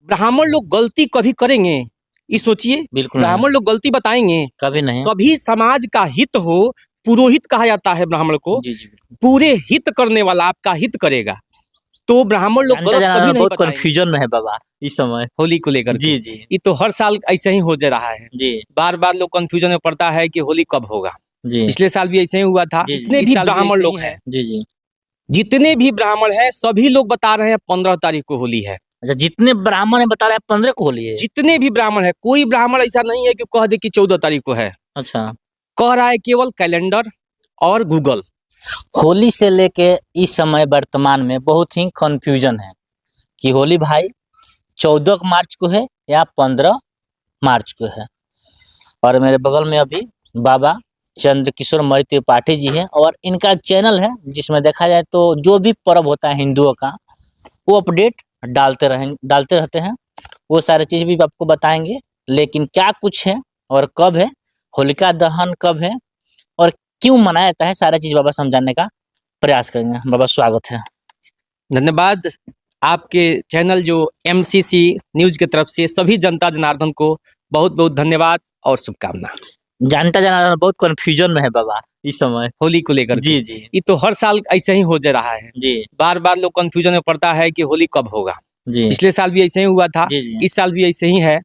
ब्राह्मण लोग गलती कभी करेंगे? ये सोचिए, बिल्कुल ब्राह्मण लोग गलती बताएंगे? कभी नहीं। सभी समाज का हित हो, पुरोहित कहा जाता है ब्राह्मण को। जी जी पूरे हित करने वाला आपका हित करेगा, तो ब्राह्मण लोग जानता गलत जाना कभी नहीं बहुत बताएंगे। कंफ्यूजन में है बाबा इस समय। होली को लेकर जी के जी ये तो हर साल ऐसे ही हो जा रहा है। जी बार बार लोग कंफ्यूजन में पड़ता है कि होली कब होगा। जी पिछले साल भी ऐसे ही हुआ था। जी, जी। जितने इस भी साल भी ब्राह्मण ऐसे ही लोग है। हैं, जी जी जितने भी ब्राह्मण हैं, सभी लोग बता रहे हैं 15 तारीख को होली है। अच्छा, जितने ब्राह्मण है बता रहे हैं 15 को होली है। जितने भी ब्राह्मण है, कोई ब्राह्मण ऐसा नहीं है कि कह दे कि 14 तारीख को है। अच्छा, कह रहा है केवल कैलेंडर और गूगल। होली से लेके इस समय वर्तमान में बहुत ही कंफ्यूजन है कि होली भाई 14 मार्च को है या 15 मार्च को है। और मेरे बगल में अभी बाबा चंद्रकिशोर मौर्य त्रिपाठी जी है और इनका चैनल है जिसमें देखा जाए तो जो भी पर्व होता है हिंदुओं का वो अपडेट डालते रहते हैं। वो सारे चीज भी आपको बताएंगे, लेकिन क्या कुछ है और कब है, होलिका दहन कब है और क्यों मनाया जाता है, सारा चीज बाबा समझाने का प्रयास करेंगे। बाबा स्वागत है। धन्यवाद। आपके चैनल जो MCC न्यूज की तरफ से सभी जनता जनार्दन को बहुत बहुत धन्यवाद और शुभकामना। जानता जाना बहुत कंफ्यूजन में है बाबा इस समय होली को लेकर जी के जी ये तो हर साल ऐसे ही हो जा रहा है। जी बार बार लोग कंफ्यूजन में पड़ता है कि होली कब होगा। जी पिछले साल भी ऐसे ही हुआ था। जी जी इस साल भी ऐसे ही है,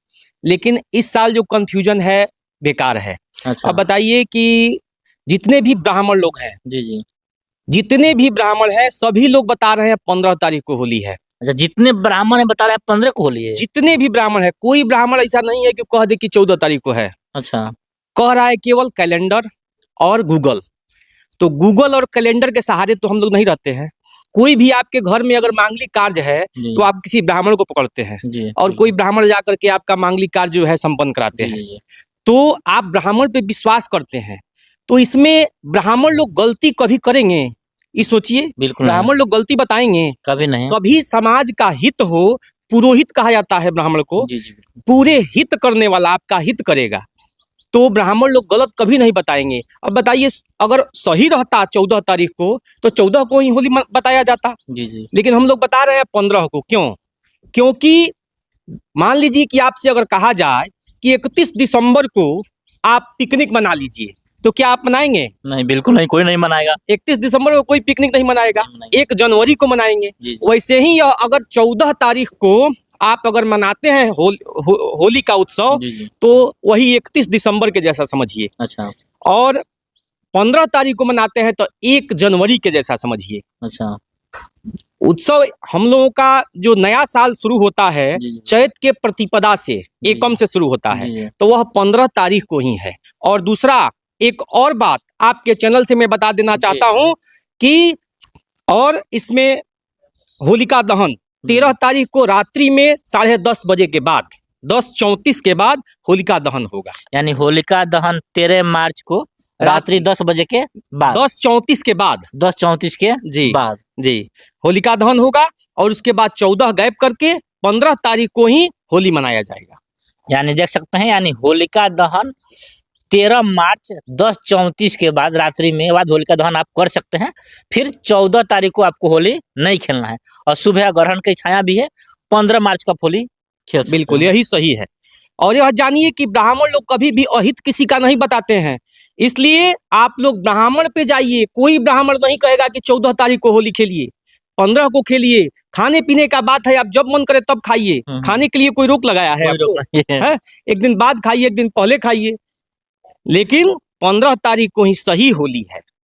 लेकिन इस साल जो कंफ्यूजन है बेकार है। अच्छा अब बताइए कि जितने भी ब्राह्मण लोग हैं, जी जी जितने भी ब्राह्मण हैं, सभी लोग बता रहे हैं 15 तारीख को होली है। अच्छा, जितने ब्राह्मण है बता रहे हैं 15 को होली है। जितने भी ब्राह्मण है, कोई ब्राह्मण ऐसा नहीं है कि कह दे कि 14 तारीख को है। अच्छा कह रहा है केवल कैलेंडर और गूगल। तो गूगल और कैलेंडर के सहारे तो हम लोग नहीं रहते हैं। कोई भी आपके घर में अगर मांगलिक कार्य है जी तो आप किसी ब्राह्मण को पकड़ते हैं जी और कोई ब्राह्मण जाकर के आपका मांगलिक कार्य जो है संपन्न कराते जी हैं। जी तो आप ब्राह्मण पे विश्वास करते हैं, तो इसमें ब्राह्मण लोग गलती कभी करेंगे? ये सोचिए, बिल्कुल ब्राह्मण लोग गलती बताएंगे? कभी नहीं। सभी समाज का हित हो, पुरोहित कहा जाता है ब्राह्मण को। जी जी पूरे हित करने वाला आपका हित करेगा, तो ब्राह्मण लोग गलत कभी नहीं बताएंगे। अब बताइए, अगर सही रहता 14 तारीख को तो 14 को ही होली बताया जाता, जी जी लेकिन हम लोग बता रहे हैं 15 को। क्यों? क्योंकि मान लीजिए कि आपसे अगर कहा जाए कि 31 दिसंबर को आप पिकनिक मना लीजिए, तो क्या आप मनाएंगे? नहीं, बिल्कुल नहीं, कोई नहीं मनाएगा। 31 दिसंबर को कोई पिकनिक नहीं मनाएगा, नहीं मनाएगा। 1 जनवरी को मनाएंगे। जी जी वैसे ही अगर 14 तारीख को आप अगर मनाते हैं होली का उत्सव, जी जी तो वही 31 दिसंबर के जैसा समझिए। अच्छा और 15 तारीख को मनाते हैं तो 1 जनवरी के जैसा समझिए। अच्छा उत्सव हम लोगों का जो नया साल शुरू होता है जी जी चैत के प्रतिपदा से, एकम से शुरू होता जी जी है, तो वह 15 तारीख को ही है। और दूसरा, एक और बात आपके चैनल से मैं बता देना चाहता हूं कि और इसमें होलिका दहन 13 तारीख को रात्रि में 10:30 बजे के बाद, 10:34 के बाद होलिका दहन होगा। यानी होलिका दहन 13 मार्च को रात्रि 10 बजे के बाद, 10:34 के बाद, 10:34 के जी बाद जी होलिका दहन होगा। और उसके बाद 14 गैप करके 15 तारीख को ही होली मनाया जाएगा। यानी देख सकते हैं, यानी होलिका दहन 13 मार्च 10:34 के बाद रात्रि में बाद होलिका दहन आप कर सकते हैं। फिर 14 तारीख को आपको होली नहीं खेलना है और सुबह ग्रहण की छाया भी है, 15 मार्च का होली खेल सकते बिल्कुल हैं। यही सही है। और यह जानिए कि ब्राह्मण लोग कभी भी अहित किसी का नहीं बताते हैं, इसलिए आप लोग ब्राह्मण पे जाइए। कोई ब्राह्मण नहीं कहेगा कि 14 तारीख को होली खेलिए, 15 को खेलिए। खाने पीने का बात है, आप जब मन करे तब खाइए। खाने के लिए कोई रोक लगाया है कोई रोक आपको? नहीं है। है? एक दिन बाद खाइए, एक दिन पहले खाइए, लेकिन 15 तारीख को ही सही होली है।